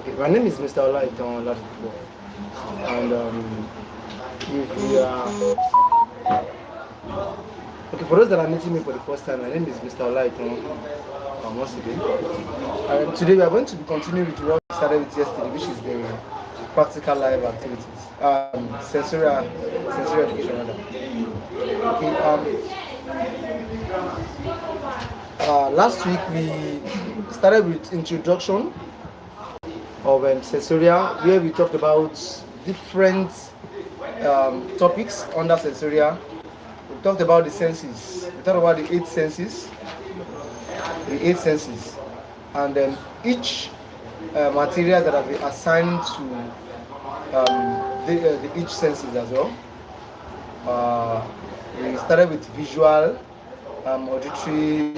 Okay, my name is Mr. Olaiton Ladipo, and if you are okay, for those that are meeting me for the first time, my name is Mr. Olaiton once again. And today we are going to be continuing with what we started with yesterday, which is the practical life activities, sensorial education rather. Okay, last week we started with introduction of sensorial, where we talked about different topics under sensorial. We talked about the senses. We talked about the eight senses, and then each materials that have been assigned to the each senses as well. We started with visual, auditory,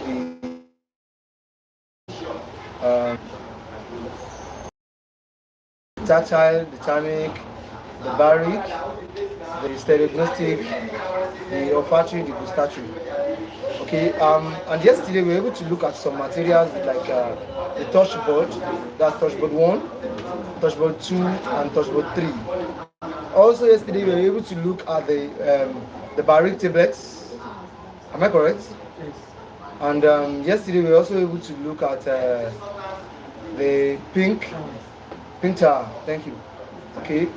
tactile, the thermic, the baric, the stereognostic, the olfactory, the gustatory. Okay, and yesterday we were able to look at some materials like the touch board, that's touch board 1, touch board 2, and touch board 3. Also yesterday we were able to look at the baric tablets. Am I correct? Yes. And yesterday we were also able to look at the pink tower. Thank you. Okay.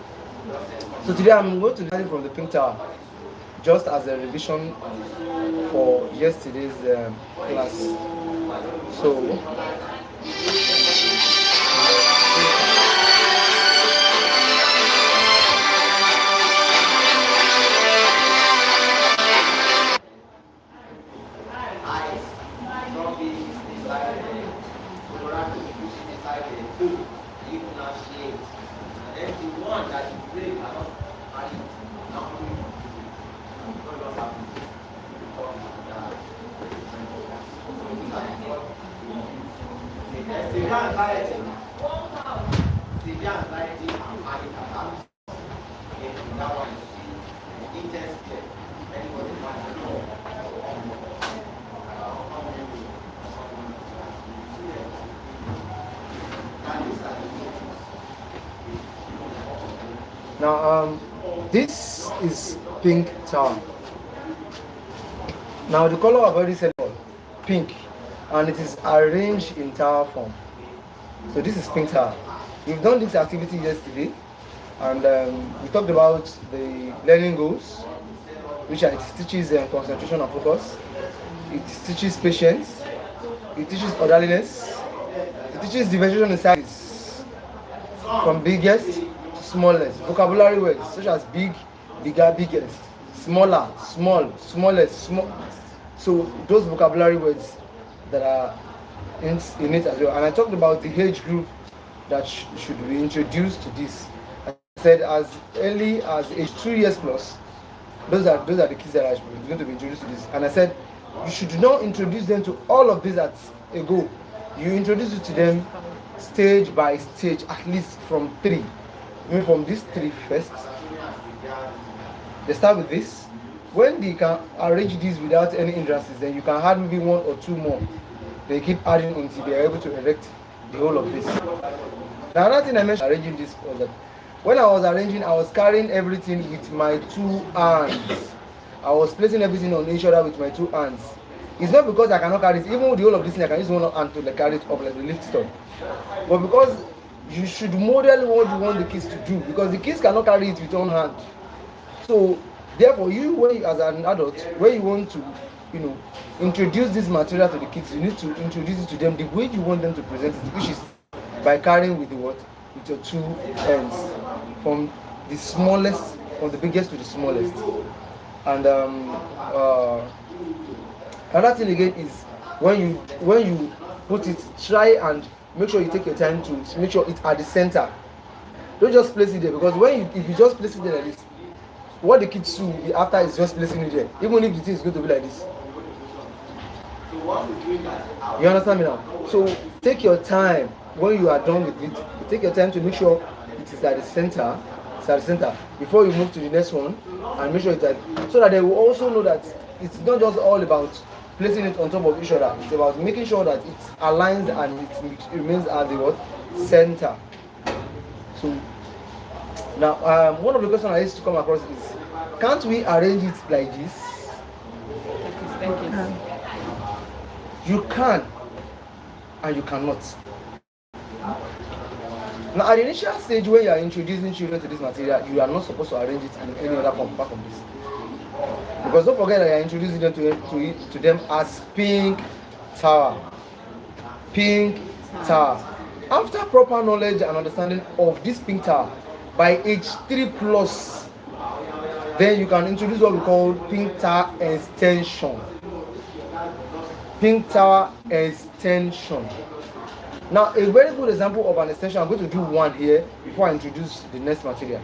So today I'm going to start from the pink tower, just as a revision for yesterday's class. So now this is pink tower. Now the color I've already said pink, and it is arranged in tower form. So this is pink tower. We've done this activity yesterday, and we talked about the learning goals, which are, it teaches concentration and focus, it teaches patience, it teaches orderliness, it teaches division in sizes from biggest to smallest, vocabulary words such as big, bigger, biggest, smaller, small, smallest, small. So those vocabulary words that are in it as well. And I talked about the age group that should be introduced to this. I said as early as age 2 years plus, those are the kids that are going to be introduced to this. And I said you should not introduce them to all of this at a go. You introduce it to them stage by stage, at least from 3. Maybe from these 3 first. They start with this. When they can arrange this without any hindrances, then you can add maybe 1 or 2 more. They keep adding until they are able to erect the whole of this. The other thing I mentioned arranging this was that when I was arranging, I was carrying everything with my 2 hands. I was placing everything on each other with my 2 hands. It's not because I cannot carry it. Even with the whole of this thing, I can use one hand to carry it up, like lift it up. But because you should model what you want the kids to do, because the kids cannot carry it with one hand. So therefore, you, when you, as an adult, when you want to, introduce this material to the kids, you need to introduce it to them the way you want them to present it, which is by carrying with the what? With your 2 ends, from the smallest, from the biggest to the smallest. And another thing again is when you put it, try and make sure you take your time to make sure it's at the center. Don't just place it there, because if you just place it there like this, what the kids do after is just placing it there, even if the thing is going to be like this. You understand me now? So take your time when you are done with it. Take your time to make sure it is at the center. It's at the center before you move to the next one, and make sure it's at, so that they will also know that it's not just all about placing it on top of each other. It's about making sure that it aligns and it remains at the what? Center. So now, one of the questions I used to come across is, can't we arrange it like this? You can, and you cannot. Now, at the initial stage when you are introducing children to this material, you are not supposed to arrange it in any other form apart from this. Because don't forget that you are introducing them to them as pink tower. Pink tower. After proper knowledge and understanding of this pink tower, by age 3 plus, then you can introduce what we call pink tower extension. Pink tower extension. Now, a very good example of an extension, I'm going to do one here before I introduce the next material.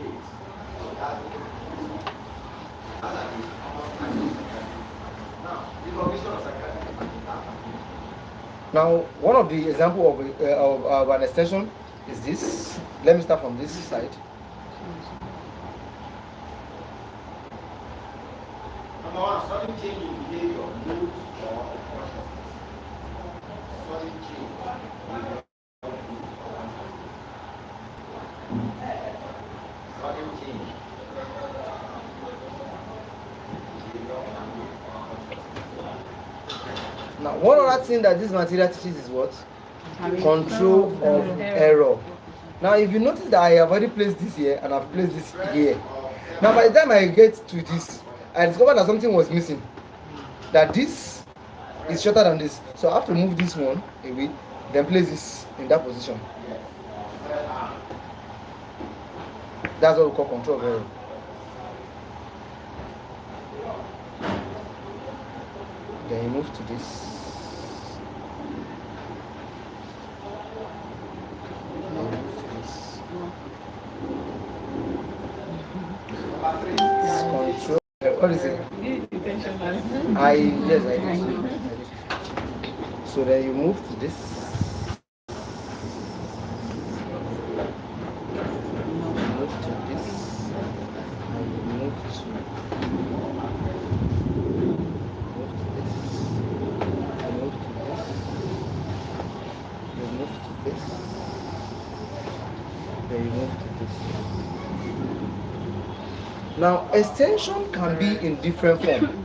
Now, one of the example of an extension is this. Let me start from this side. Number one, sudden change in behavior, mood, or sudden change. Sudden change. Now, one other thing that this material teaches is what? Control of error. Now, if you notice that I have already placed this here and I've placed this here. Now, by the time I get to this, I discovered that something was missing. That this is shorter than this. So I have to move this one away, then place this in that position. That's what we call control of error. Then you move to this. Control. What is it? Yes, I did. So then you move to this. Move to this. And you move to this. You move to this. You move to this. Then you move to this. Now, extension can be in different form.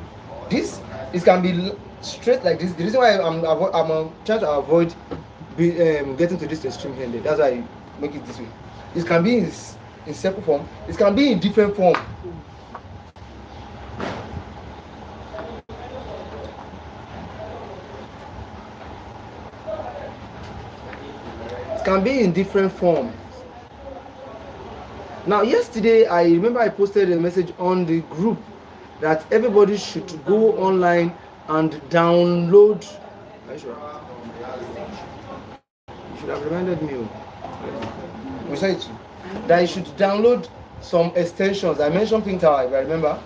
It can be straight like this. The reason why I'm trying to avoid getting to this extreme here, that's why I make it this way. It can be in circle form. It can be in different form. It can be in different form. Now, yesterday, I remember I posted a message on the group that everybody should go online and download. Are you sure? You should have reminded me. That you should download some extensions. I mentioned Pink Tower, if I remember.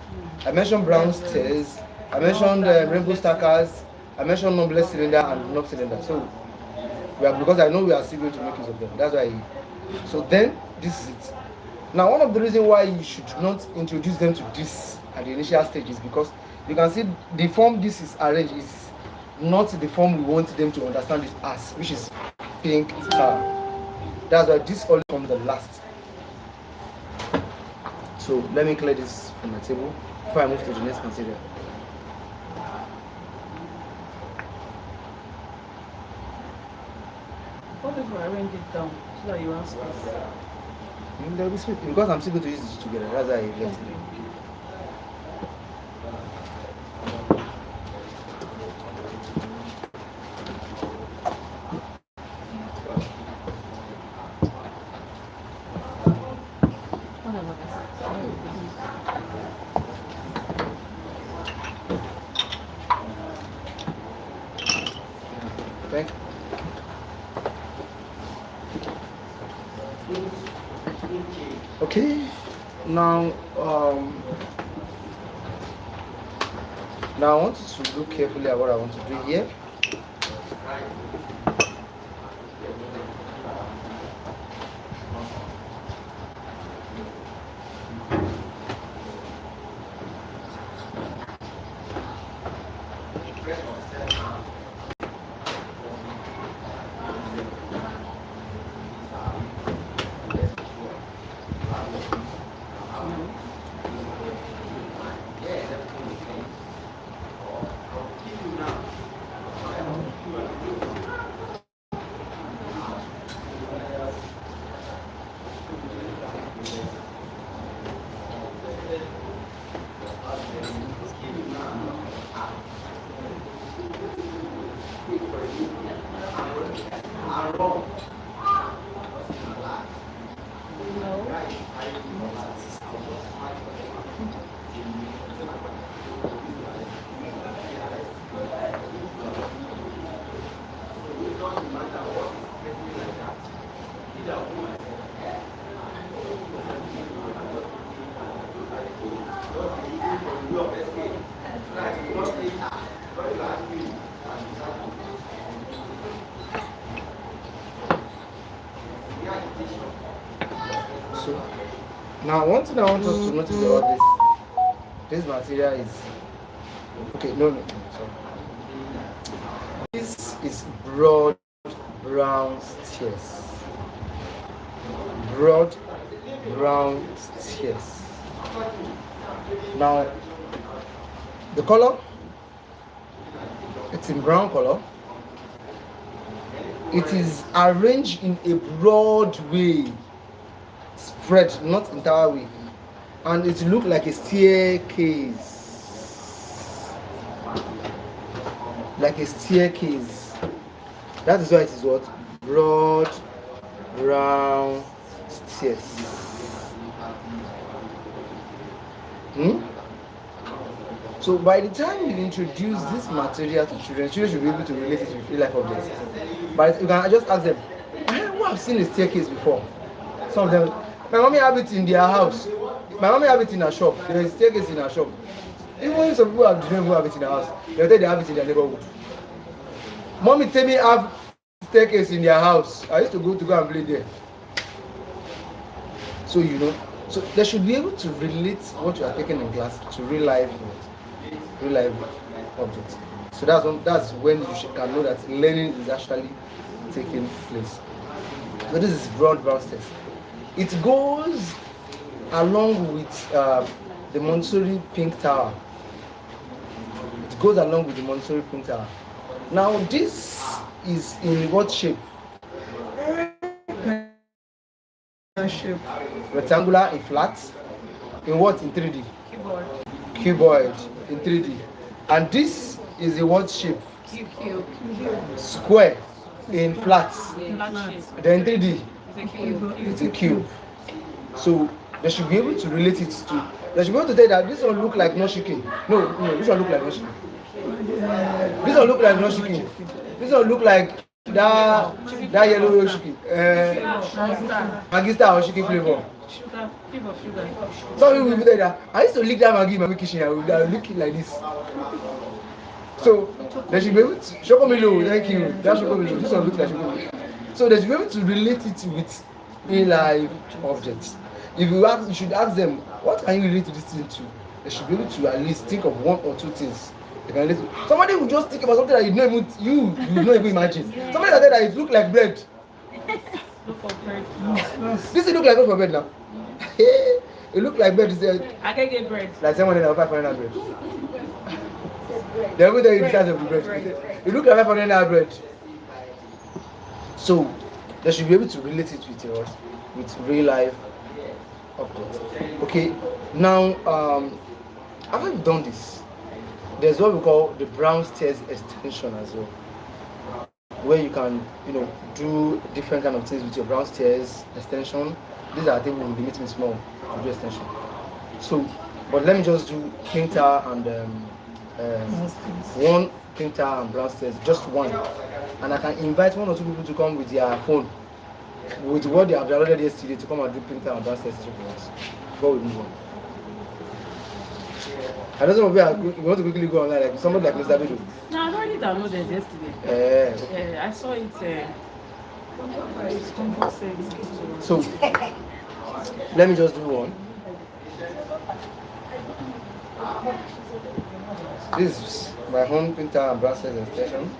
I mentioned Brown Stairs. I mentioned Rainbow Stackers. I mentioned Numberless Cylinder and Knob Cylinder. So, because I know we are still going to make use of them. That's why. So then, this is it. Now, one of the reasons why you should not introduce them to this at the initial stage is because you can see the form this is arranged is not the form we want them to understand it as, which is pink tower. That's why this only comes the last. So let me clear this from my table before I move to the next material. What if we arrange it down so that you have space? There will be space because I'm still going to use this together. That's why I left it. Okay, now I want you to look carefully at what I want to do here. So now one thing I want us to notice about this material is okay, no, sorry. This is broad brown stairs. Broad brown stairs. Now the color, it's in brown color. It is arranged in a broad way, spread, not entire way, and it look like a staircase. Like a staircase. That is why it is what? Broad brown stairs. So by the time you introduce this material to children should be able to relate it with real life objects. But you can just ask them, who have seen a staircase before? Some of them, my mommy have it in their house. My mommy have it in her shop. There is a staircase in her shop. Even if some people have who have it in their house, they'll tell they have it in their neighborhood. Mommy tell me have staircase in their house. I used to go and play there. So you know, so they should be able to relate what you are taking in class to real life objects. So that's when you can know that learning is actually taking place. So this is broad brown stairs. It goes along with the Montessori pink tower. It goes along with the Montessori pink tower. Now this is in what shape? Rectangular in flat. In what? In 3D? Cuboid in 3D. And this is a what shape? Cube. Square in flat. Then 3D. It's a cube. So they should be able to relate it to. They should be able to tell that this one look like noshiki. No, this one look like noshiki. This one look like noshiki. This one look like that yellow shiki. Magista or shiki flavor. Sugar. Some people will tell that I used to lick that Maggi in my kitchen. I would lick it like this. So they should be able to Chokomilo, thank you. That Chokomilo. This one looks like Chokomilo. So they should be able to relate it with real life objects. If you ask, you should ask them, what can you relate this thing to? They should be able to at least think of one or two things they can relate to. Somebody will just think about something that you don't even imagine. Somebody that said that it look like bread. Look for bread. This thing look like for bread now. It look like bread. I can get bread. Like someone in 500 bread. They will tell you the size of the bread. It look like 500 bread. So they should be able to relate it with real life objects. Okay. Now, after you've done this, there's what we call the brown stairs extension as well, where you can, do different kind of things with your brown stairs extension. These are things we will limit me small to do extension. So, but let me just do pink tower and one pink tower and brown stairs, just one, and I can invite one or two people to come with their phone, with what they have downloaded yesterday, to come and do pink tower and brown stairs for us before we move on. I know some of you want to quickly go online, like somebody like Mr. Bidu. No, I already downloaded yesterday. I saw it. So let me just do one. This is my home printer and brown stairs extension.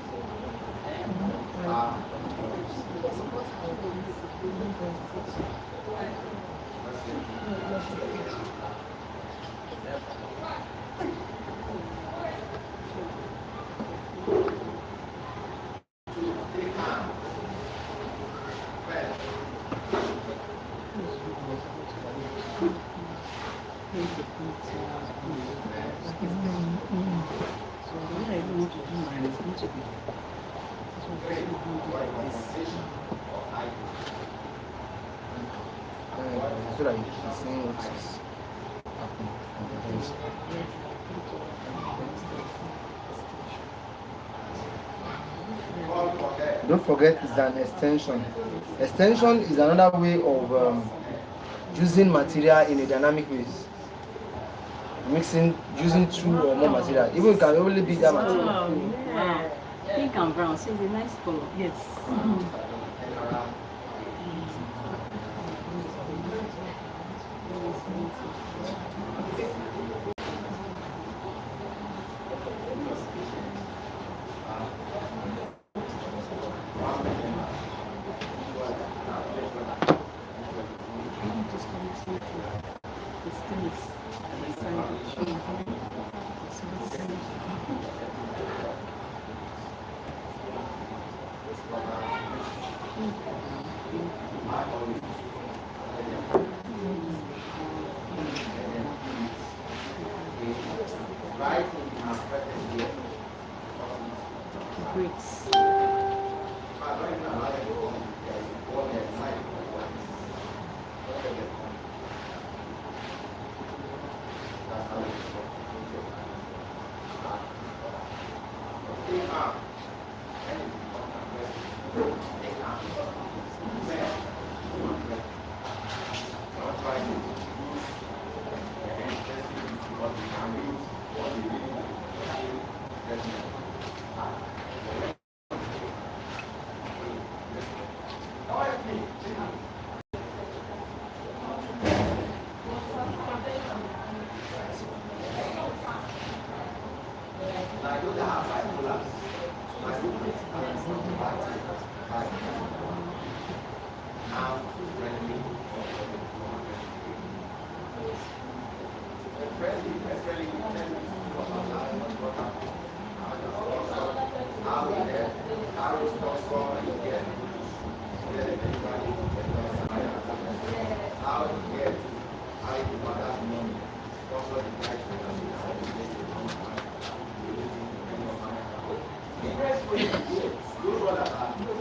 So that you can see what is happening. Don't forget it's an extension. Extension is another way of using material in a dynamic ways. Mixing, using two or more material. Even it can only be that material. Oh, yeah. Pink and brown, so it's a nice color. Yes. Bricks.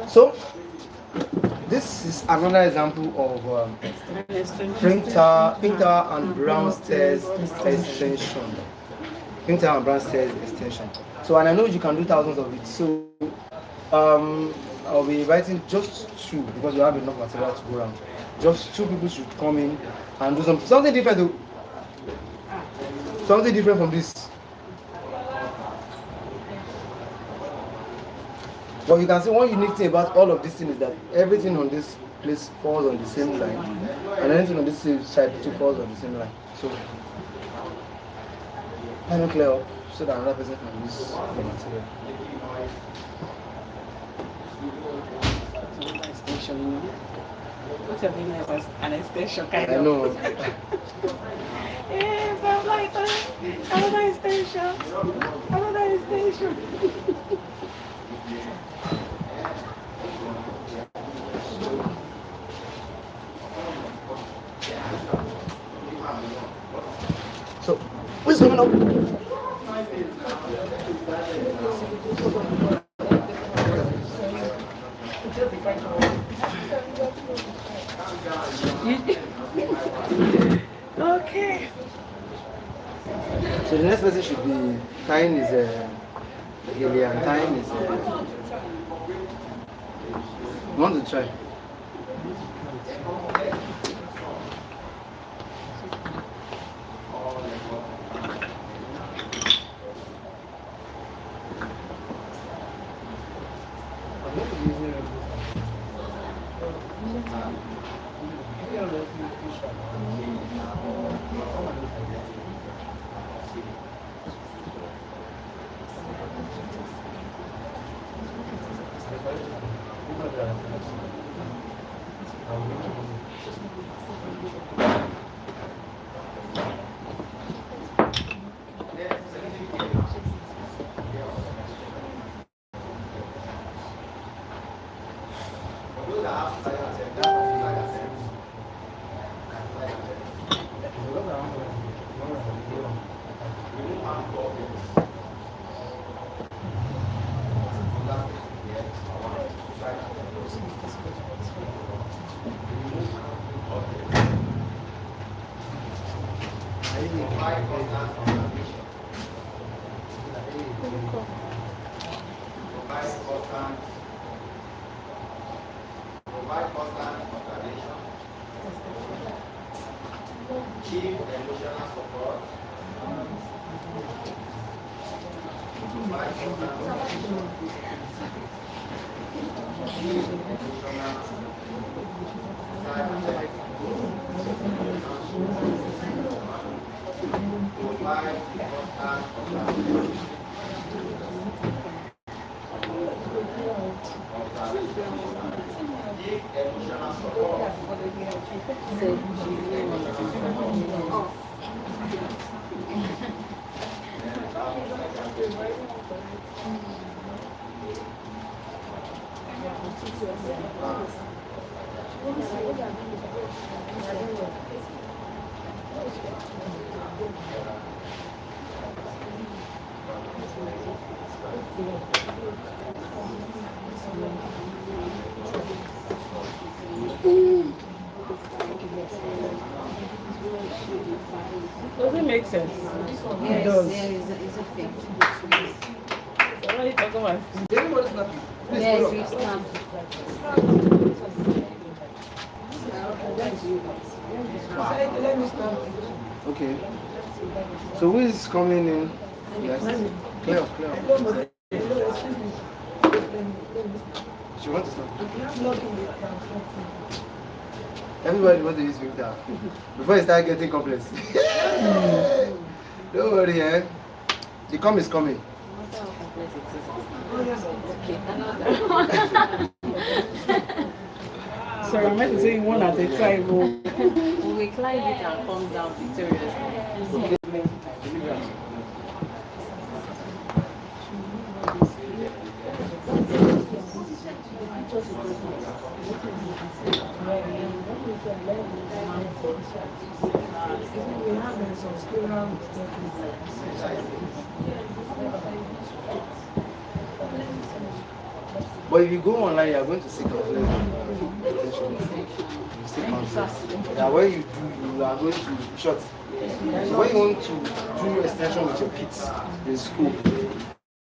So this is another example of printer and brown stairs extension. Printer and brown stairs extension. So, and I know you can do thousands of it. So I'll be inviting just two because we have enough material to go around. Just two people should come in and do something different. Something different from this. But you can see one unique thing about all of this thing is that everything on this place falls on the same line, and anything on this side too falls on the same line. So I don't clear up so that another person can use the material. What's your name as an extension kind I of? know. Yes, I'm like another extension. Another extension. So, who's coming up? Okay. So the next person should be tying is Gillian. Tying is you want to try? Does it make sense? Yes, does. yeah, it's a thing. So what are you talking about? Anybody snap it? Please Yes, follow. we've snapped. Let me stop. Okay. So who is coming in? Yes. Clear. She wants to start. Everybody wants to use filter before you start getting complex. Don't worry, eh? The come is coming. Okay, another. Sorry, I meant to say one at a time. We climb it and come down victoriously. But if you go online, you are going to see calculation. Yeah, when you do, you are going to short. So when you want to do extension with your kids in school,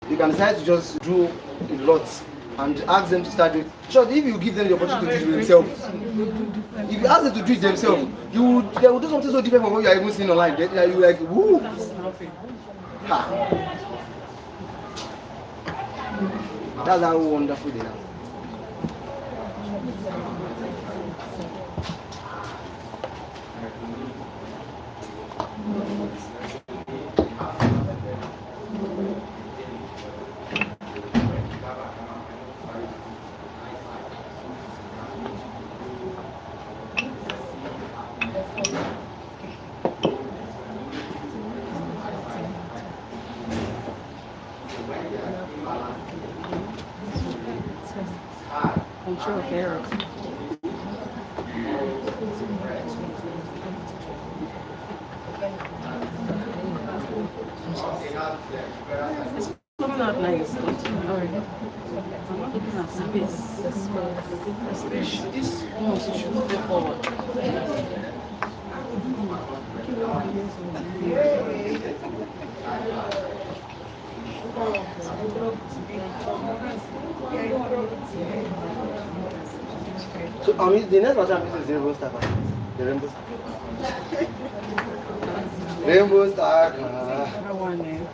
you can decide to just do a lot and ask them to start doing. Short, if you give them the opportunity to do it themselves, if you ask them to do it themselves, they will do something so different from what you are even seeing online. You like, woo! Ha. That's how wonderful they are. Control of error. Coming out nice. Alright. I'm not looking at space. This one should go forward. So the next person I'm using is the rainbow star. The rainbow star. Rainbow star. I want it.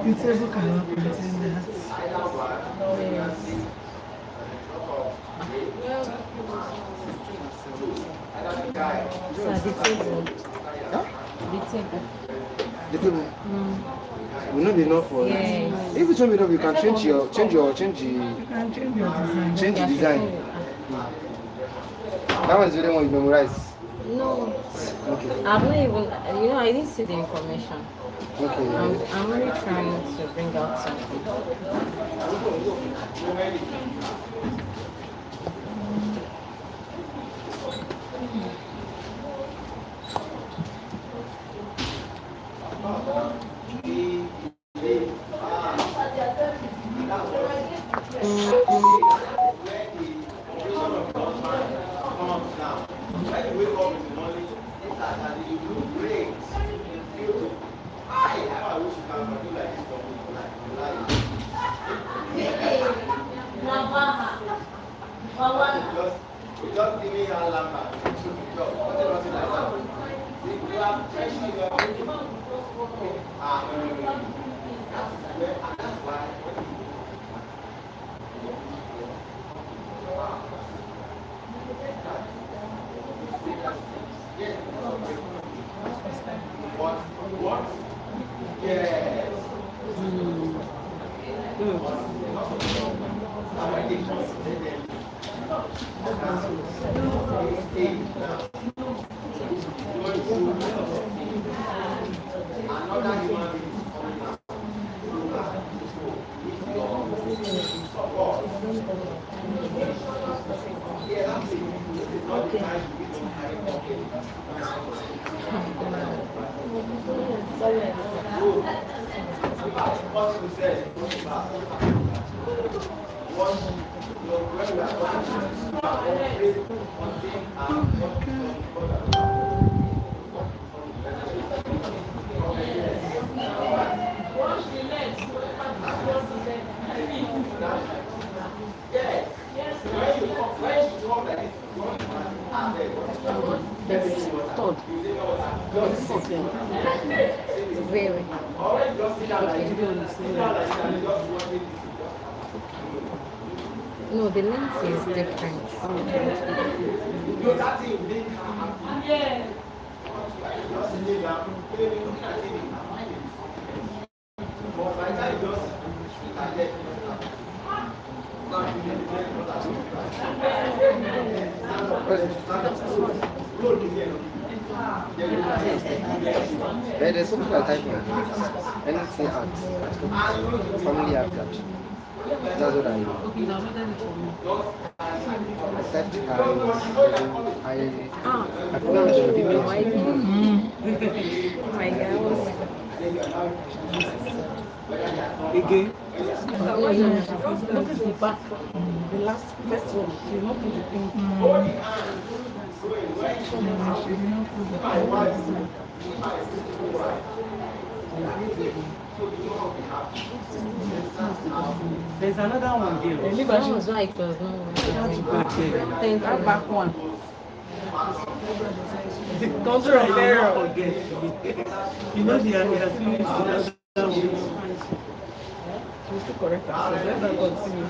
The table cannot contain that. So the table. Huh? The table. The table. We know enough for Yes. If it's not enough, you can change the You can change your design. design. That one is the one you memorize. No, Okay. I've not even, I didn't see the information. Okay. I'm really trying to bring out something. Very. No, the length is different. There's something I type in. Anything at family app that. That's what I know. I typed I pronounced it with Oh, I didn't. Oh my God. Again. No, no, no. What is the back? The last first one. She not put the pink. There's another one there. That was why it was not. Thank you. That back one. Don't Forget. You know the other has finished the other one. She's still correct herself. Let her continue.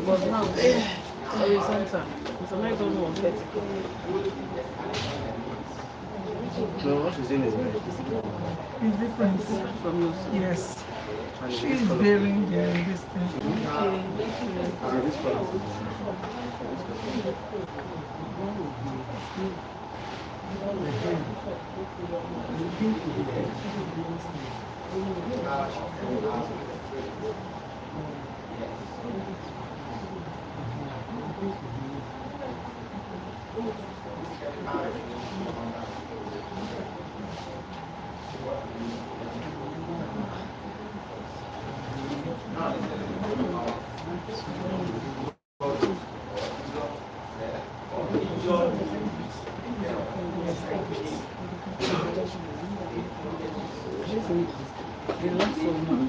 But now, horizontal. So now I don't know vertical. No, what she's doing is very It's different. From yours. Yes. She's very, very distant. this problem. The last one.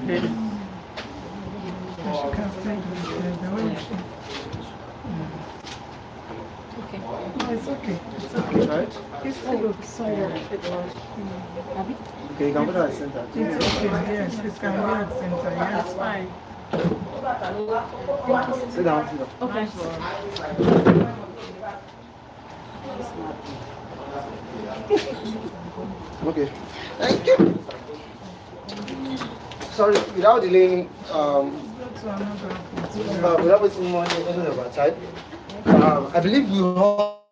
She can stay with the way she. Okay. No, it's okay. It's okay. Right? It's still okay. Okay, you can put it at center. It's okay. Yes, it can be at center. Yes. Fine. Sit down, sit down. Okay. Okay. Thank you. sorry, without delaying, Let's go to another. without wasting money of our time, I believe we all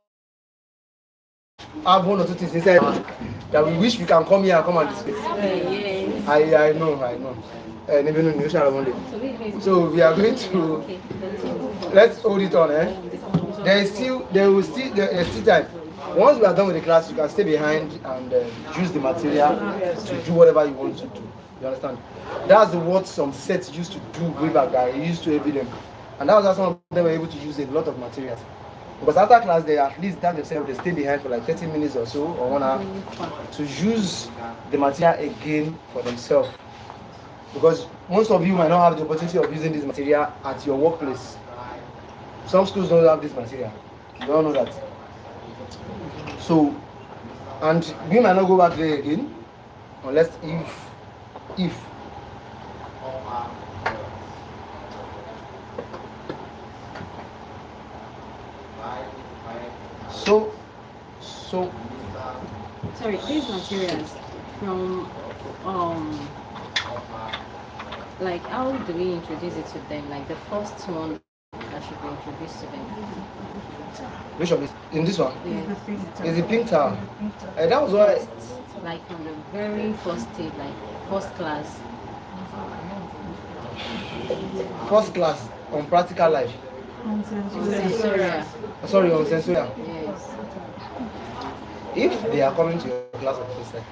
have one or two things inside that we wish we can come here and come and discuss. Yes. I know. So we are going to let's hold it on. There's still time. Once we are done with the class, you can stay behind and use the material to do whatever you want to do. You understand? That's what some sets used to do way back. That I used to envy them, and that was how some of them were able to use a lot of materials. Because after class, they at least that themselves, they stay behind for like 30 minutes or so, or 1 hour, to use the material again for themselves. Because most of you might not have the opportunity of using this material at your workplace. Some schools don't have this material. You don't know that. So, and we might not go back there again, unless if. So. Sorry, these materials from like how do we introduce it to them? Like the first one that should be introduced to them. Which of this? In this one? Yeah. Is the pink towel. That was why. Like from the very first stage, like first class. First class on practical life. Sensorial. Sorry, on sensorial. Yes. If they are coming to your class for the first time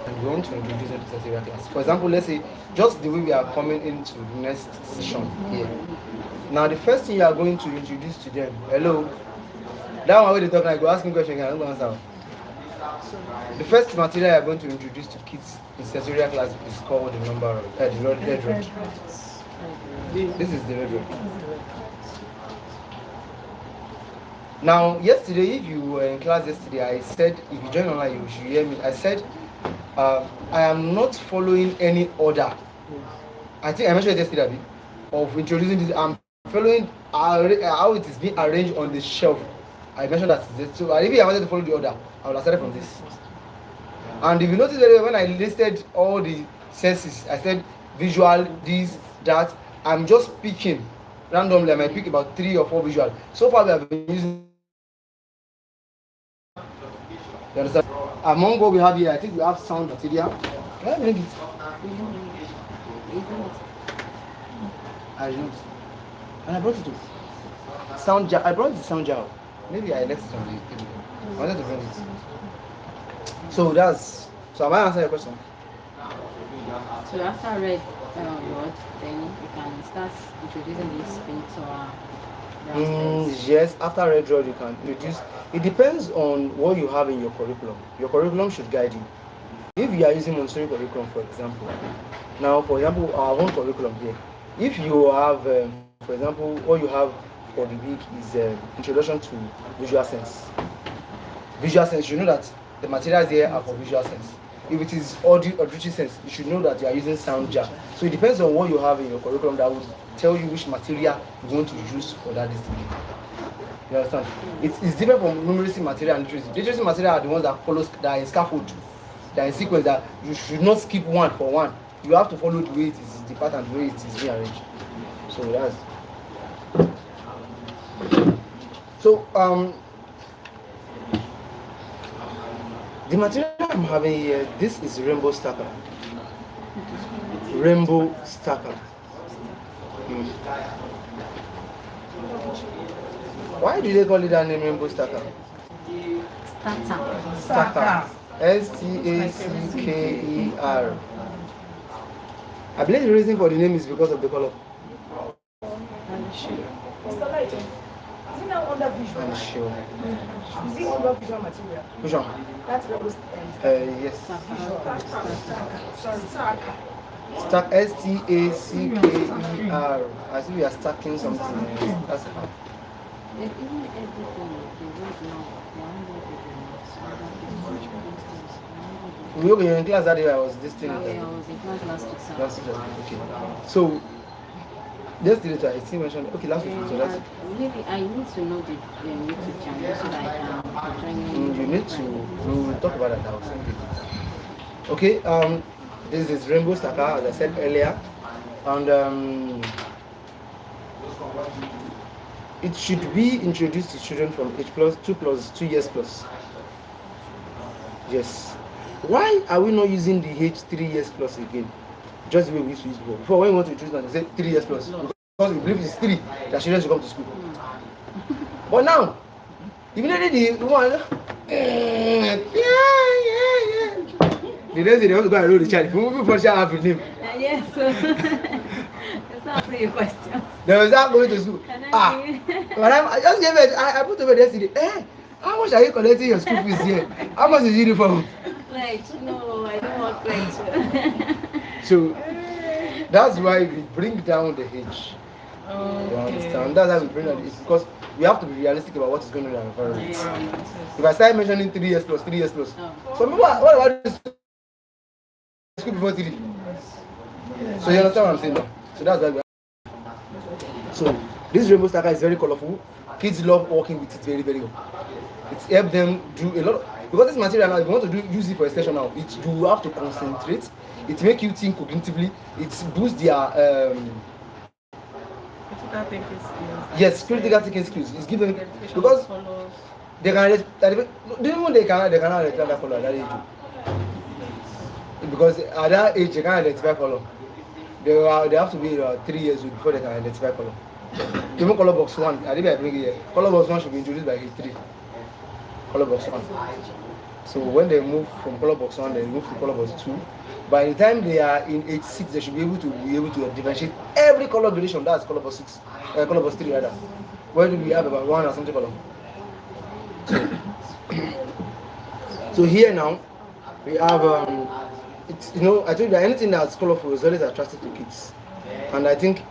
and you want to introduce them to sensorial class, for example, let's say just the way we are coming into the next session here. Now, the first thing you are going to introduce to them, hello. That one where they talk, like go asking questions, I don't answer. The first material you are going to introduce to kids in sensorial class is called the number the red rod. This is the red rod. Now, yesterday, if you were in class yesterday, I said, if you join online, you should hear me. I said, I am not following any order. I think I mentioned it yesterday, of introducing this. I'm following how it is being arranged on the shelf. I mentioned that. So, if I wanted to follow the order, I would have started from this. And if you notice very well, when I listed all the senses, I said visual, this, that. I'm just picking randomly. I might pick about 3 or 4 visual. So far, we have been using. You understand? Among what we have here, I think we have sound material. Can I bring it? I didn't. And I brought it to sound jar. I brought the sound jar. Maybe I left it on the table. I wanted to bring it. So am I answering your question? So after I read word, then you can start introducing this picture. Yes, after red rod you can introduce. It depends on what you have in your curriculum. Your curriculum should guide you. If you are using Montessori curriculum, for example, now for example our own curriculum here, if you have, for example, what you have for the week is introduction to visual sense. Visual sense, you know that the materials here are for visual sense. If it is auditory sense, you should know that you are using sound jar. So it depends on what you have in your curriculum that will tell you which material you want to use for that discipline. You understand? It's different from numeracy material and literacy. Literacy material are the ones that follow that is scaffold, that is sequence, that you should not skip one for one. You have to follow the way it is, the pattern, the way it is rearranged. So that's. So the material I'm having here, this is rainbow stacker. Rainbow stacker. Why do they call it that name, rainbow stacker? Stacker. S-T-A-C-K-E-R. I believe the reason for the name is because of the color. Mr. Lighton, is it now under visual? I'm sure. Is it under visual material? Which one? That's what was Yes. Sorry, stacker. Stack S-T-A-C-K-E-R. As if we are stacking something. That's how. Okay, you're in class that day. I was this thing. I was in class last week. Last week. Okay. So, yesterday I still mentioned. Okay, last week. So that's. Maybe I need to know the YouTube channel so that I can join You need to. We will talk about that now. Okay. This is rainbow stacker, as I said earlier, and it should be introduced to children from age plus 2 years plus. Yes. Why are we not using the age 3 years plus again? Just the way we used to use before. Before, when we want to introduce them, they say 3 years plus. Because we believe it's 3 that children should come to school. But now, immediately the one, the next day they want to go and enroll the child. If we move before the child have a name. Yes. It's not a question. They will start going to school. Madam, I just gave it. I put over yesterday. How much are you collecting your school fees here? How much is uniform? Pledge? No, I don't want pledge. So that's why we bring down the age. You understand? That's why we bring down the age, because we have to be realistic about what is going on in our environment. If I start mentioning 3 years plus, 3 years plus, some people are, what about this school before 3? So you understand what I'm saying now? So that's why we have. So this rainbow stacker is very colorful. Kids love working with it very, very well. It's helped them do a lot of, because this material now, if you want to use it for extension now, you have to concentrate. It makes you think cognitively. It boosts their critical thinking skills. Yes, critical thinking skills. It's given because they can they cannot identify that color at that age. Because at that age they can't identify color. They have to be 3 years old before they can identify color. Even color box 1, I think I bring it here. Color box 1 should be introduced by age 3. Color box 1. So when they move from color box 1, they move to color box 2. By the time they are in age 6, they should be able to differentiate every color gradation. That's color box 6, color box 3 rather. Where do we have about 1 or something color? So here now we have it's, I told you that anything that's colorful is always attractive to kids, and I think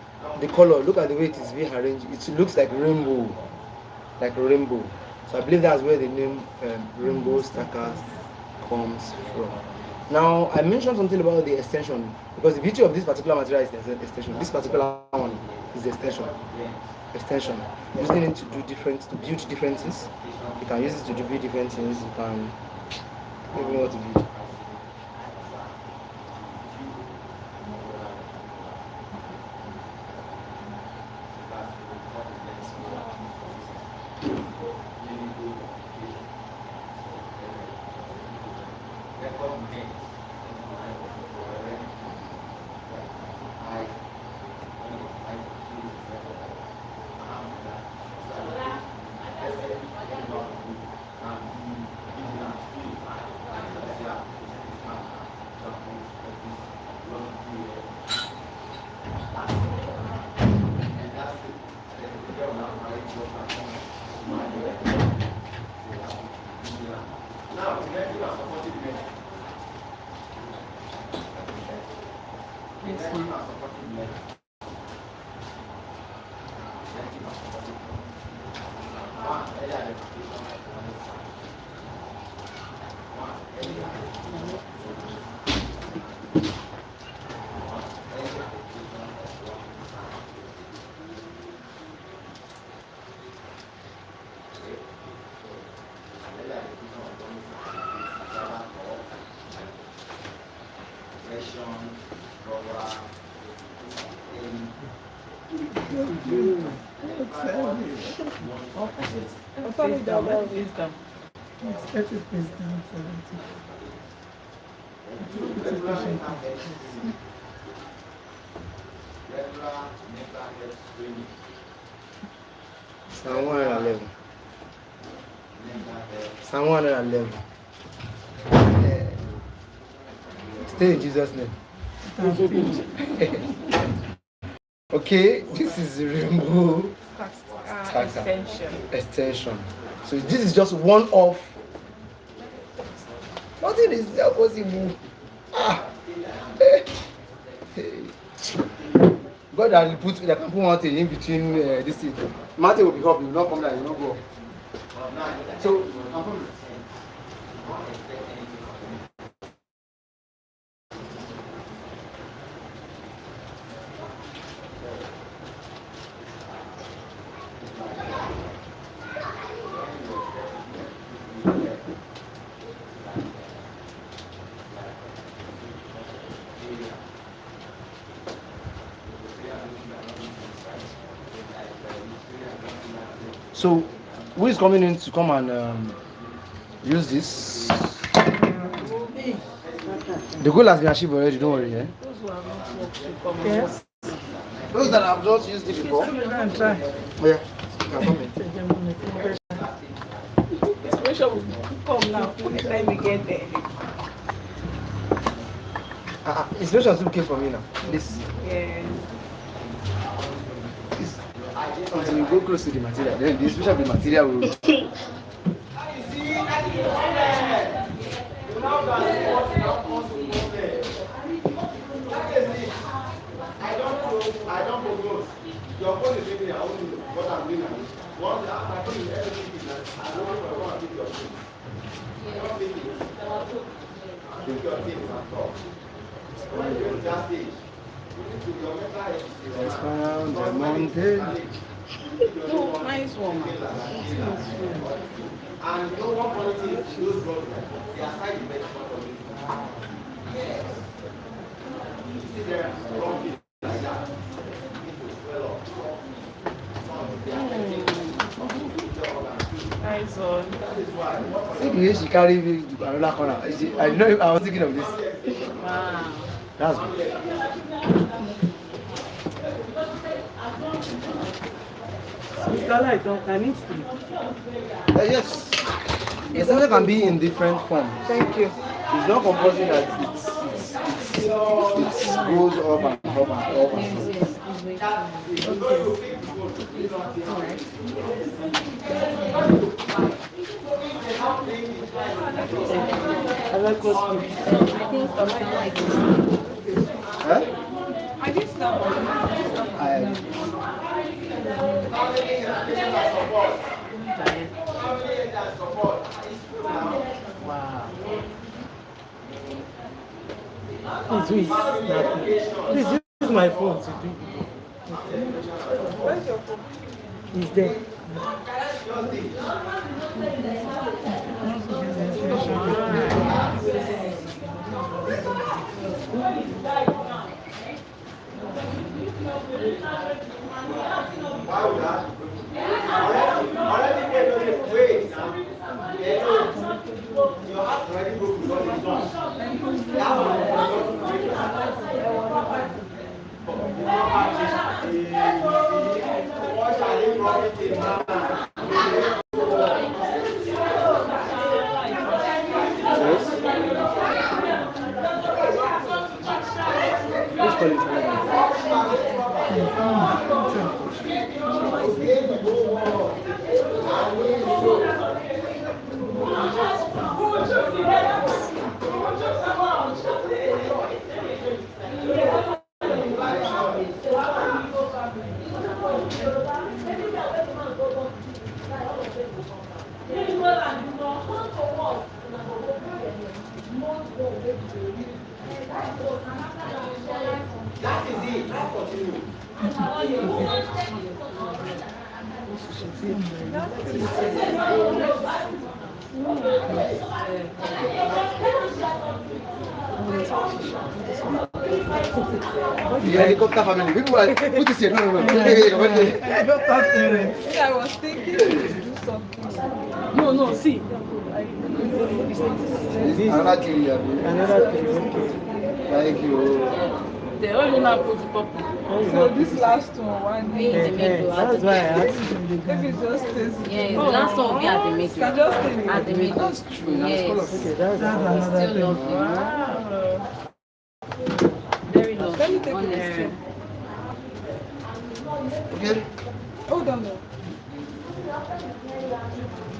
the color, look at the way it is being arranged, it looks like rainbow, so I believe that's where the name rainbow stacker comes from. Now I mentioned something about the extension, because the beauty of this particular material is the extension. This particular one is the extension. Using it to build different things. You can use it to build different things. You can even what to build. Psalm 111. Psalm 111. Stay in Jesus' name. Okay, this is the rainbow extension. So this is just one of. Nothing is possible. God can put one thing in between this thing. Martin will be up, he will not come down, he will not go up. So, So, who is coming in to come and use this? The goal has been achieved already, don't worry. Eh? Those who have not worked should come and Yes. work. Those that have just used it before. Go and try. Oh, yeah. You can come in. Inspiration will come now. Anytime we get there. Inspiration still came from me now. This. Yes. Until you go close to the material, then the inspiration of the material will. I don't propose. Your phone is ringing. I won't do what I'm doing. Once my phone is everything, I don't want to pick your things. Don't pick it. Pick your things and talk. When you get to that stage, you need to your mental health is Found the mountain. No, nice one. and no one politics those drugs, they are side effects for you. Yes. You see there are wrong things like that. Nice one. See the way she carry me to another corner. I know I was thinking of this. Wow. That's good. Mr. Light, can it sleep? Yes. Yes, something can be in different forms. Thank you. It's not compulsory that it goes up and up and up. I like what you Huh? I did stop. Wow. Please, who is snapping? Please use my phone to do. Where's your phone? It's there. Why would that? Already wait now. Your heart already broke because it's done. What shall they profit in man? Who's calling for me? That is it. Let's continue. The helicopter family. People are put this here. No. I don't have parents. I was thinking to do something. No, see. Another thing you have. Another thing, okay. Thank you. They only now put the purple. So this last one, In the middle. That's why I asked. Yes, Oh, the last one will be at the middle. Can just stay in At the middle. That's true. Yes. Okay, that's It's another still thing. lovely. Wow. Very Let me lovely, take a honestly. picture. Okay. Hold on. No.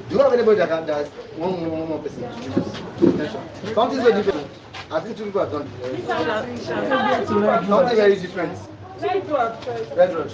Do you have anybody that can just one more person to use attention? Something so different. I think two people have done it. Something very different. Two people have tried. Red Road.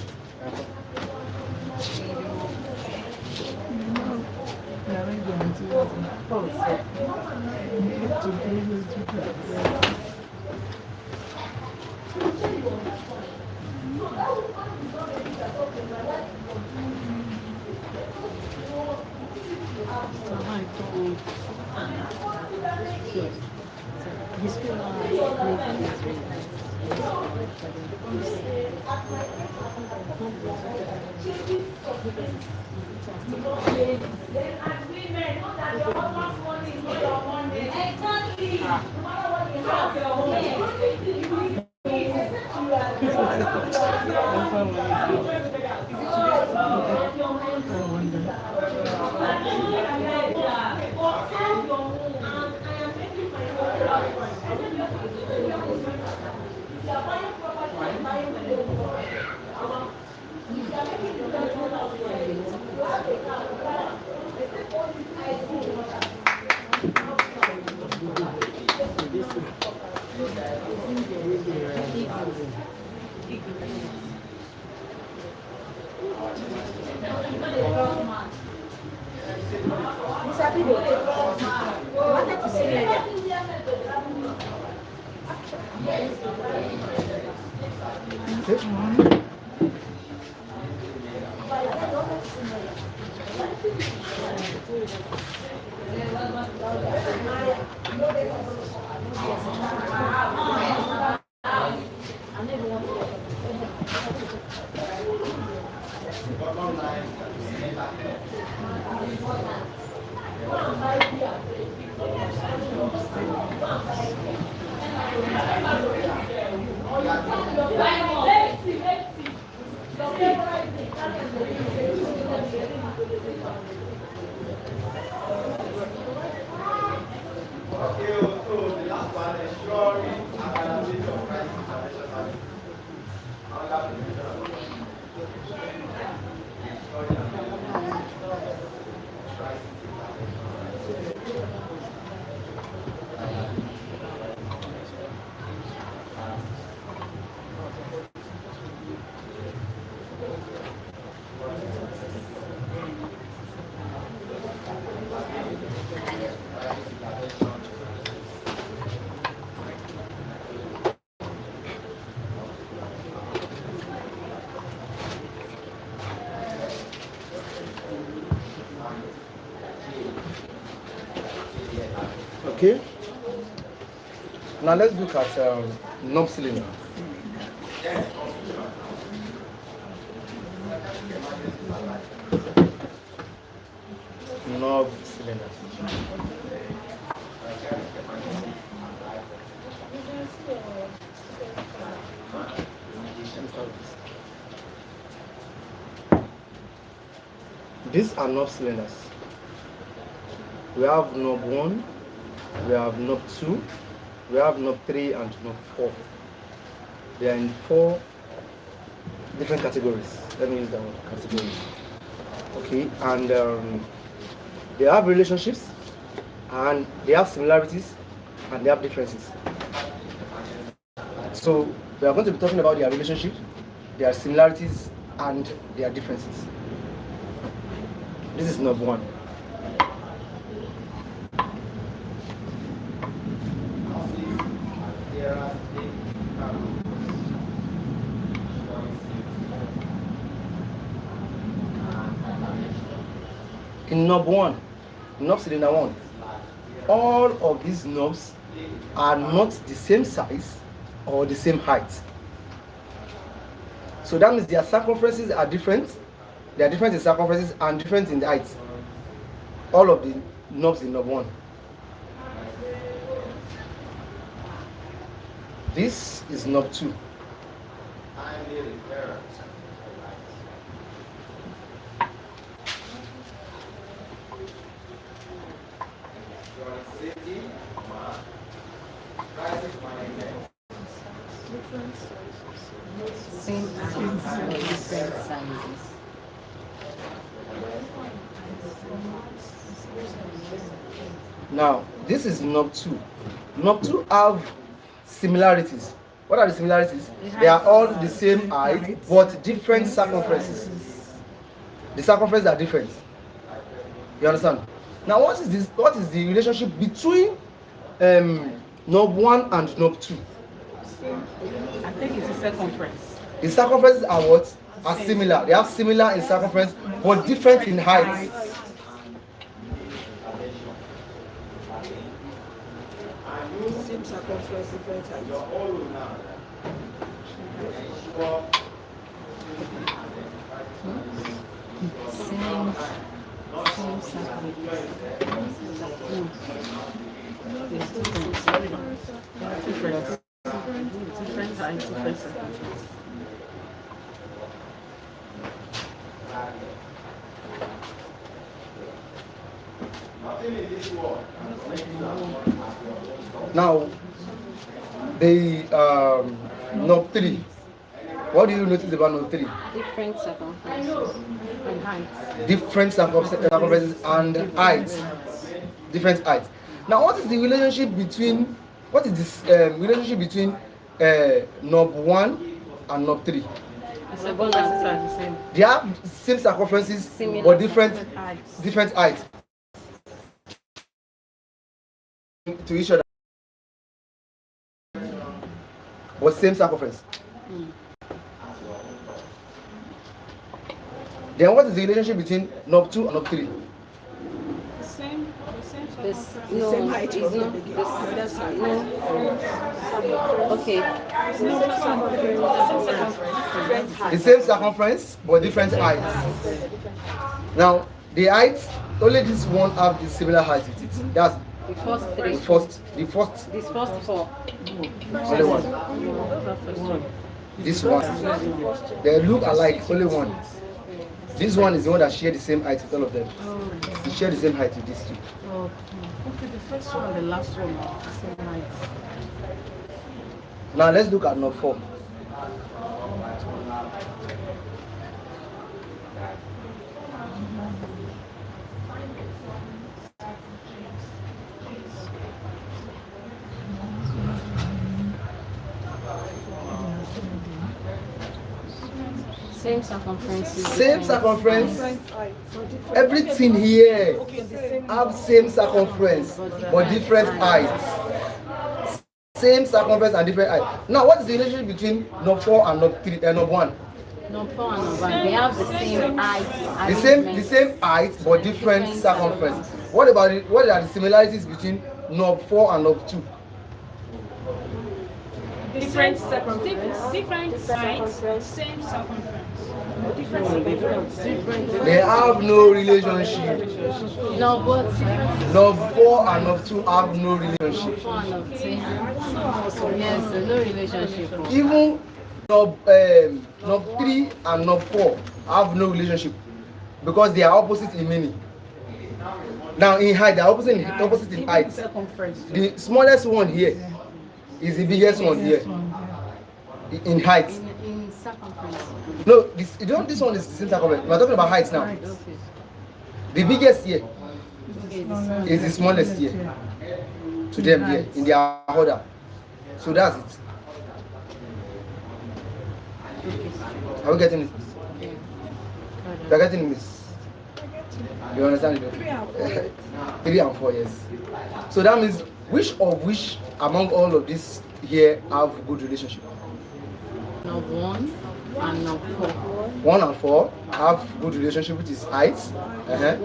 Okay. Now let's look at knob cylinder. Knob cylinder. These are knob cylinders. We have knob 1, we have knob 2, we have knob 3 and knob 4. They are in 4 different categories. Let me use that word, categories. Okay, and they have relationships, and they have similarities, and they have differences. So we are going to be talking about their relationships, their similarities, and their differences. This is knob 1. In knob 1, knob cylinder 1, all of these knobs are not the same size or the same height. So that means their circumferences are different. They are different in circumferences and different in the height. All of the knobs in knob 1. This is knob 2. Different sizes. Now, this is knob 2. Knob 2 have similarities. What are the similarities? They are all the same height, but different circumferences. The circumferences are different. You understand? Now, what is this? What is the relationship between knob 1 and knob 2? I think it's a circumference. The circumferences are what? Are similar. They have similar in circumference, but different in height. Same circumference, different height. Same There's difference. There are difference. Different height, different circumference. Now, the knob 3. What do you notice about knob 3? Different circumferences. And heights. Different circumferences and heights. Different heights. Now, what is the relationship between relationship between knob 1 and knob 3? The circumferences are the same. They have same circumferences Similar but different Heights. different heights to each other, but same circumference. Then what is the relationship between knob 2 and knob 3? This, The no, same height it's of not the this. side. No. Okay. The same circumference but different heights. Now the height, only this one have the similar height with it. That's The first three. the first This first four. only one. This one. They look alike, only one. This one is the one that share the same height with all of them. They share the same height with these two. Okay, the first one and the last one are the same height. Now let's look at knob 4. Same circumference. Same circumference. Everything here have same circumference but different heights. Same circumference and different height. Now, what is the relationship between knob 4 and knob 3 and knob 1? Knob 4 and knob 1. They have the same height. The same height but different circumference. What about it? What are the similarities between knob 4 and knob 2? Different circumference. Different size, same circumference. They have no relationship. No, but Knob 4 and knob 2 have no relationship. 4 and knob 3. Yes, no relationship. Even knob 3 and knob 4 have no relationship because they are opposite in meaning. Now in height, they are opposite in height. The smallest one here is the biggest one here in height. In circumference. No, this one is the same circumference. We are talking about height now. Okay. The biggest here Okay, this one. is the smallest here to them here in their order. So that's it. Are we getting it? You are getting it? You understand it? 3 and 4, yes. So that means which among all of these here have good relationship? Knob 1 and knob 4. 1 and 4 have good relationship, which is height. 1 and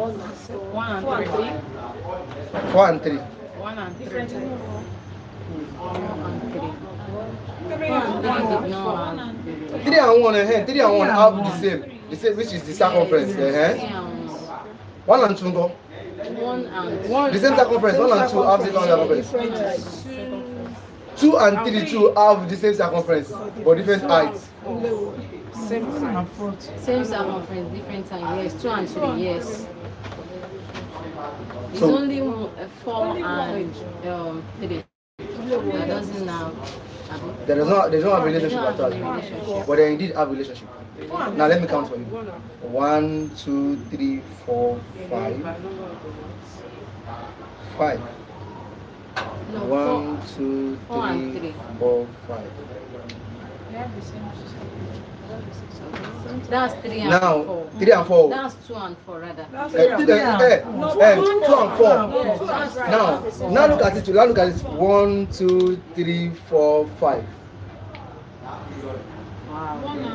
3. 4 and 3. 1 and 3. 1 and 3. 3 and 1. No, 3 and 1, 3 and 1 have the same, which is the circumference. 3 and 1 and 2 go. 1 and 1. The same circumference. 1 and 2 have the same circumference. 2 and 3 too have the same circumference, but different heights. Same Same circumference, different time. Yes, 2 and 3. Yes. It's So- only 4 and 3. That doesn't have. They don't have relationship They at don't have all, relationship. but they indeed have relationship. Now let me count for you. 1, 2, 3, 4, 5. 5. No, 1, 2, 4 and 3, 3. 4, 5. They have the same. That's 3 and Now 4. 3 and 4. That's 2 and 4 rather. 2 and 4. Now look at it. Now look at it. 1, 2, 3, 4, 5. Wow.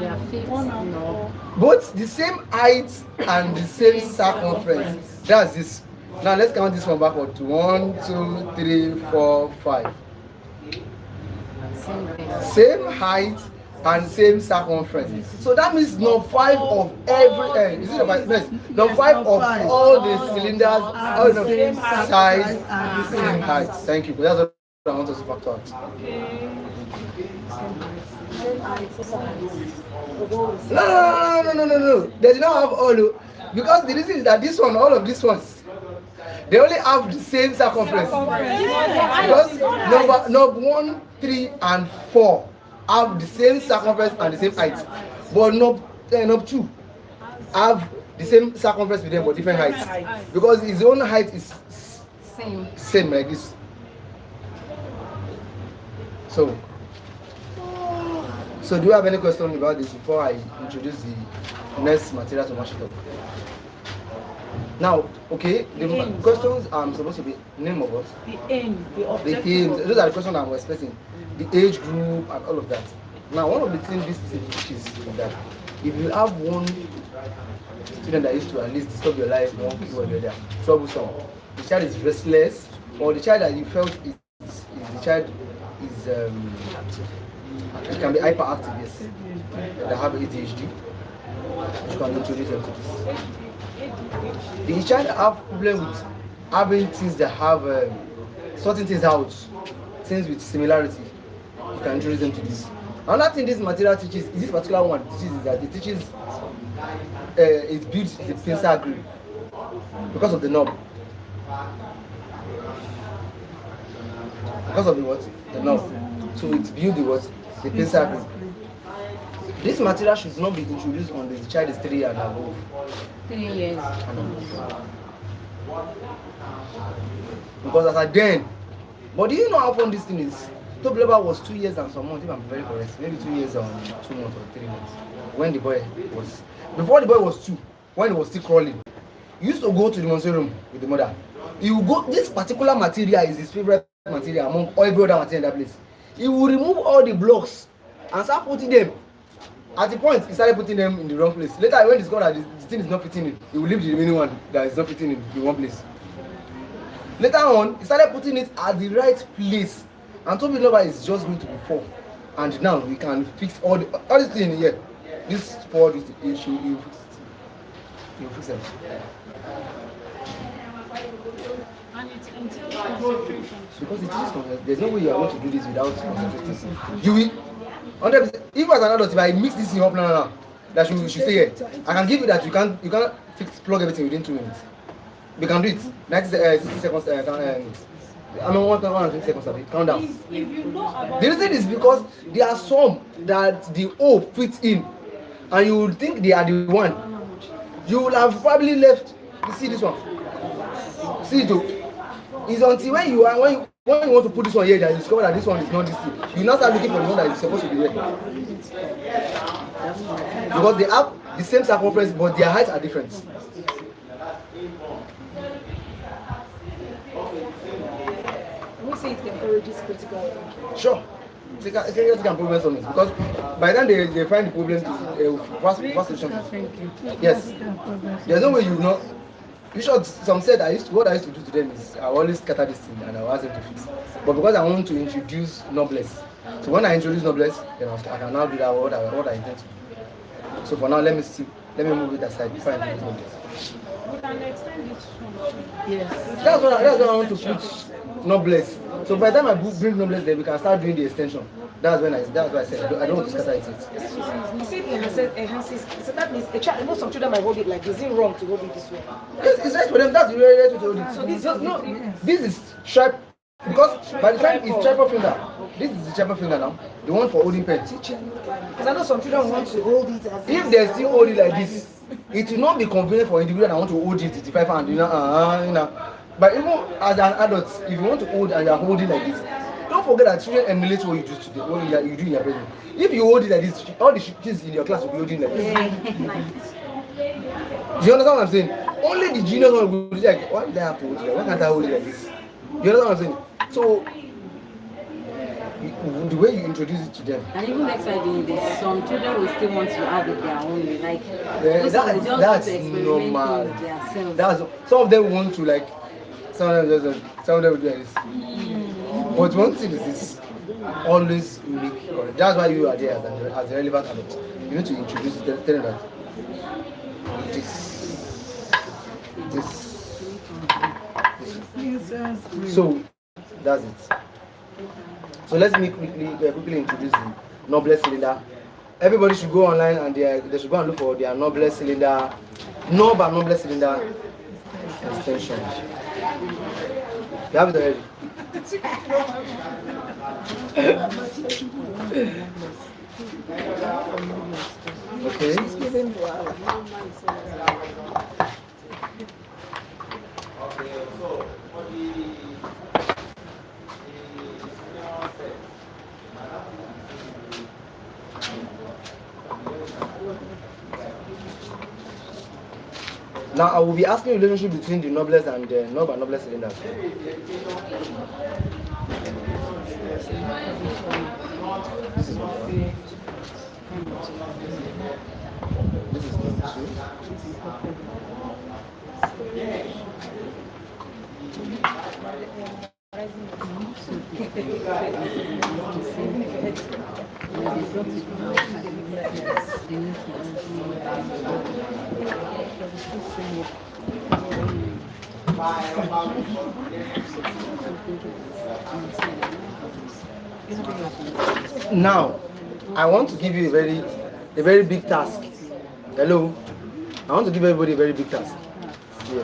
They are 5. No. Both the same height and the same circumference. That's this. Now let's count this one backward to 1, 2, 3, 4, 5. Same thing. Same height and same circumference. So that means no 5 of every is it about yes, no 5 of all the cylinders all the same size and the same height. Thank you. That's what I want us to factor out. No. They do not have all because the reason is that this one, all of these ones, they only have the same circumference. Because number 1, 3, and 4 have the same circumference and the same height. But number 2 have the same circumference with them but different heights. Because his own height is same like this. So do you have any question about this before I introduce the next material to match it up? Now, okay, the questions I'm supposed to be name of us. The aim, the objective. The aim. Those are the questions I'm expecting. The age group and all of that. Now, one of the things this teaches is that if you have one student that used to at least disturb your life, one key or the other, troublesome, the child is restless, or the child that you felt is the child is it can be hyperactive, yes. They have ADHD. You can introduce them to this. The child have problem with having things that have sorting things out, things with similarity. You can introduce them to this. Another thing this material teaches, is this particular one teaches is that it teaches it builds the pincer grip because of the knob. Because of the what? The knob. So it builds the what? The pincer grip. This material should not be introduced on the child is 3 and above. 3 years. Because as I then, but do you know how fun this thing is? Top level was 2 years and some months, if I'm very correct. Maybe 2 years and 2 months or 3 months. When the boy was, before the boy was 2, when he was still crawling, he used to go to the monsoon room with the mother. He will go, this particular material is his favorite material among every other material in that place. He will remove all the blocks and start putting them. At the point, he started putting them in the wrong place. Later, when he discovered that the thing is not fitting in, he will leave the remaining one that is not fitting in one place. Later on, he started putting it at the right place. And told me number is just going to be 4. And now we can fix all this thing here. This 4 is the issue, you fix it. You fix it. And it entails concentration. Because it is concentration. There's no way you are going to do this without concentrating. You will 100%. If as an adult, if I mix this thing up now, that you should stay here. I can give you that you can't plug everything within 2 minutes. We can do it. 60 seconds. I mean 120 seconds. Count down. If you know about The reason is because there are some that the O fits in, and you will think they are the one. You will have probably left. You see this one. See it. It's until when you want to put this one here that you discover that this one is not this thing. You now start looking for the one that is supposed to be there. Because they have the same circumference but their heights are different. We say it encourages critical thinking. Sure. They can problem on it because by the time they find the problem to fast solution. Yes. There's no way you know. You should. Some said what I used to do to them is I always scatter this thing and I will ask them to fix. But because I want to introduce noblesse, so when I introduce noblesse, then I can now do that what I intend to do. So for now, let me move it aside before I introduce noblesse. we can extend it from Yes. That's what I want to put noblesse. So by the time I bring noblesse, then we can start doing the extension. That's why I said I don't want to scatter it. You see, it enhances. So that means a child. Most of children might hold it like this. Is it wrong to hold it this way? Yes, it's right for them. That's the way to hold it. So this just This is sharp because by the time it's triple finger. This is the triple finger now. The one for holding pen. because I know some children want to hold it as If they still hold it like this, it will not be convenient for individual that want to hold it 55 hand. You know. But even as an adult, if you want to hold and you are holding like this, don't forget that children emulate what you do today, what you do in your present. If you hold it like this, all the kids in your class will be holding like this. Do you understand what I'm saying? Only the juniors will be like, why do I have to hold it like? Why can't I hold it like this? You understand what I'm saying? So the way you introduce it to them. And even next time doing this, some children will still want to have it their own way. Like That's normal. That's some of them want to like some of them will do like this. But one thing is this: always make correct. That's why you are there as a relevant adult. You need to introduce, tell them that this, this, this. So that's it. So let's me quickly introduce the noblest cylinder. Everybody should go online and they should go and look for their noblest cylinder, knob and noblest cylinder extension. You have it already. Okay. Now I will be asking the relationship between the noblest and the knob and noblest cylinders. This is number one. This is number two. Now, I want to give you a very big task. Hello, I want to give everybody a very big task. Yeah.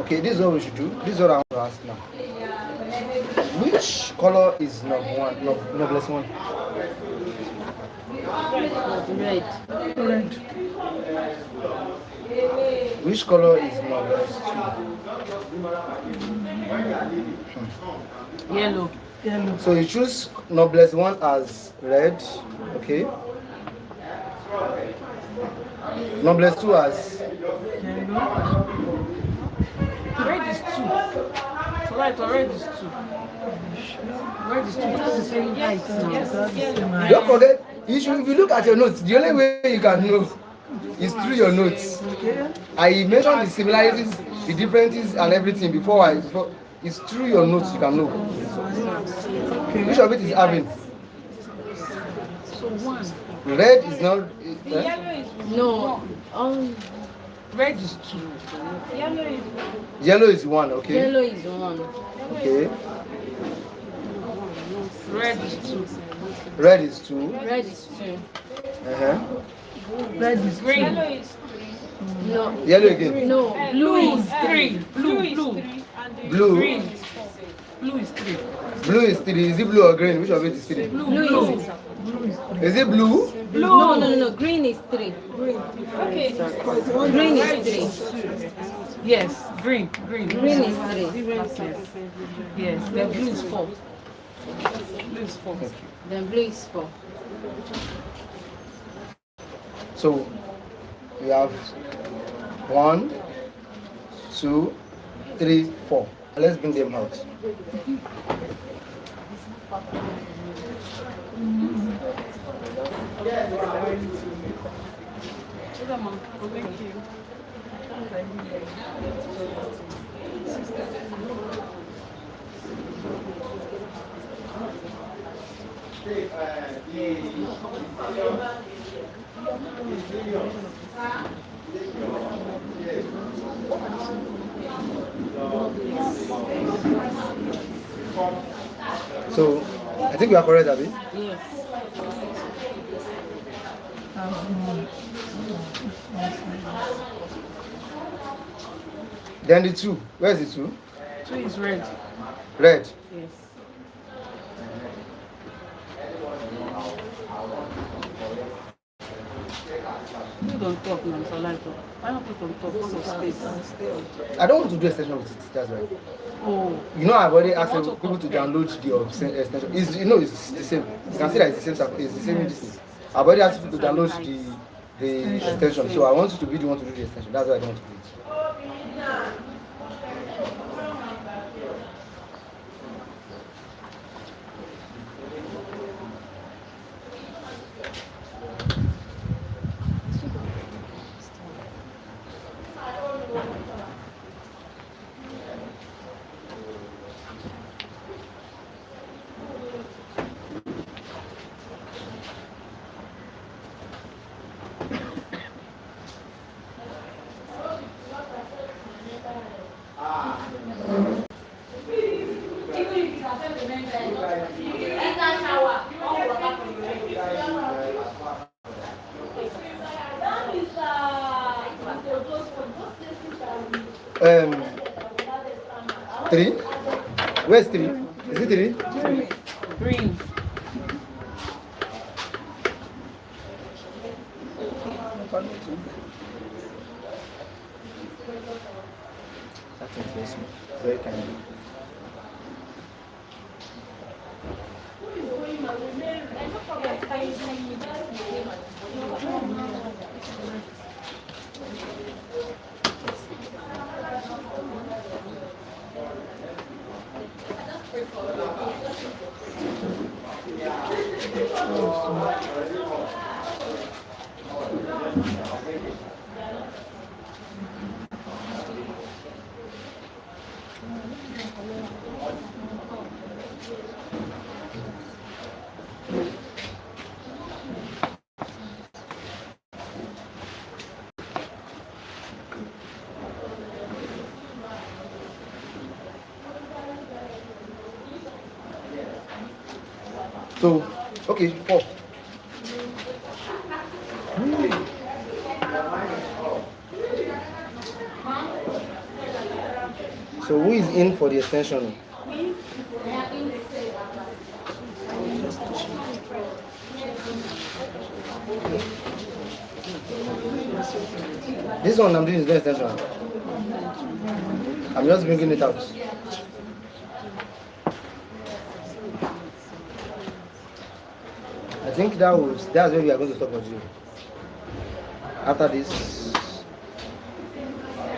Okay, this is what we should do. This is what I want to ask now. Which color is number one, noblest one? Red. Red. Which color is noblest two? Yellow. Yellow. So you choose noblest one as red, okay? Noblest two as Yellow. Red is 2. So right, red is 2. Red is 2. That's the same height now. Don't forget, if you look at your notes, the only way you can know is through your notes. I mentioned the similarities, the differences, and everything before it's through your notes you can know. Which of it is having? So 1. Red is not. Yellow is No. Red is 2. yellow is Yellow is 1, okay? Yellow is 1. Okay. Red is 2. Red is 2. Red is 2. Uh-huh. Red is Green. yellow is 3. No. Yellow again. No. Blue is 3. Blue is Blue. 3 and the Blue. green is 4. Blue is 3. Blue is 3. Is it blue or green? Which of it is 3? Blue is. Is it blue? No. Green is 3. Okay. Green is 3. Yes, green. Green is 3. Yes, then blue is 4. Blue is 4. Then blue is 4. So we have 1, 2, 3, 4. Let's bring them out. Thank you. So I think we are correct, Abby. Yes. Then the 2. Where is the 2? 2 is red. Red. Yes. You don't talk now, so like why not put on top of space? I don't want to do extension with it. That's right. Oh, You know, I've already asked people to download the extension. It's the same. You can see that it's the same. It's the same distance. I've already asked people to download the extension. So I want you to be the one to do the extension. That's why I don't want to do it. Um, 3. Where's 3? Is it 3? green. That's interesting. Very kind. So, okay, 4. So who is in for the extension? This one I'm doing is the extension. I'm just bringing it out. I think that's where we are going to stop for today. After this,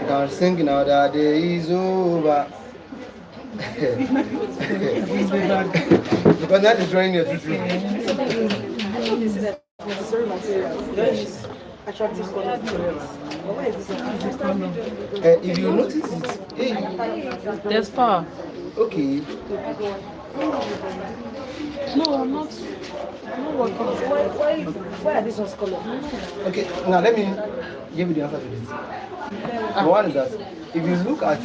You can sing now that day is over. Because that is drawing your tutu. Necessary materials. You don't use attractive color materials. But why is this? If you notice it, hey, There's power. okay. No, I'm not working. Why are these ones colorful? Okay, now let me give you the answer to this. One is that if you look at